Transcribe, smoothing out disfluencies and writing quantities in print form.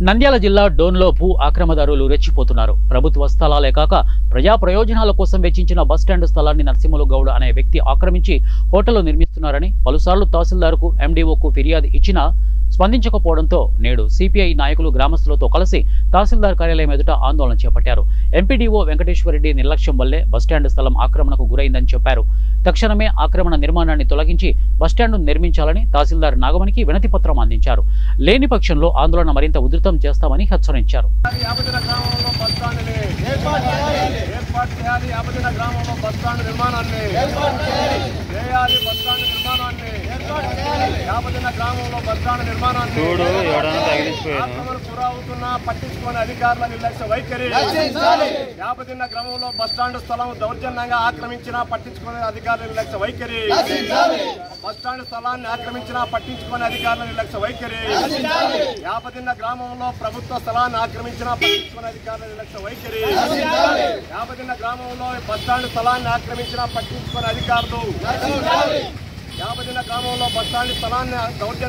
నంద్యాల జిల్లా డోన్లో భూ ఆక్రమదారులు రెచ్చిపోతున్నారు. ప్రభుత్వ స్థలాలే కాక ప్రజా ప్రయోజనాల కోసం వెచ్చించిన బస్టాండ్ స్థలాన్ని నరసింహులు గౌడ్ అనే వ్యక్తి ఆక్రమించి హోటల్ నిర్మిస్తున్నారని పలుసార్లు తహసీల్దార్కు ఎండీఓకు ఫిర్యాదు ఇచ్చినా స్పందించకపోవడంతో నేడు సిపిఐ నాయకులు గ్రామస్తులతో కలిసి తహసీల్దార్ కార్యాలయం ఎదుట ఆందోళన చేపట్టారు. ఎంపీడీఓ వెంకటేశ్వరరెడ్డి నిర్లక్ష్యం వల్లే బస్టాండ్ స్థలం ఆక్రమణకు గురైందని చెప్పారు. తక్షణమే ఆక్రమణ నిర్మాణాన్ని తొలగించి బస్టాండ్ నిర్మించాలని తహసీల్దార్ నాగమణికి వినతి పత్రం అందించారు. లేని పక్షంలో ఆందోళన మరింత ఉధృతం చేస్తామని హెచ్చరించారు. పట్టించుకునే అధికారుల నిర్లక్ష్య వైఖరి. యాపదిన్న గ్రామంలో బస్టాండ్ స్థలం దౌర్జన్యంగా ఆక్రమించిన పట్టించుకునే అధికారుల నిర్లక్ష్య వైఖరి. బస్టాండ్ స్థలాన్ని ఆక్రమించిన పట్టించుకునే అధికారుల నిర్లక్ష్య వైఖరి. యాపదిన్న గ్రామంలో ప్రభుత్వ స్థలాన్ని ఆక్రమించిన పట్టించుకునే అధికారుల నిర్లక్ష్య వైఖరి. యాపదిన్న గ్రామంలో బస్టాండ్ స్థలాన్ని ఆక్రమించిన పట్టించుకునే అధికారులు. యాపదిన్న గ్రామంలో బస్టాండ్ స్థలాన్ని దౌర్జన్యం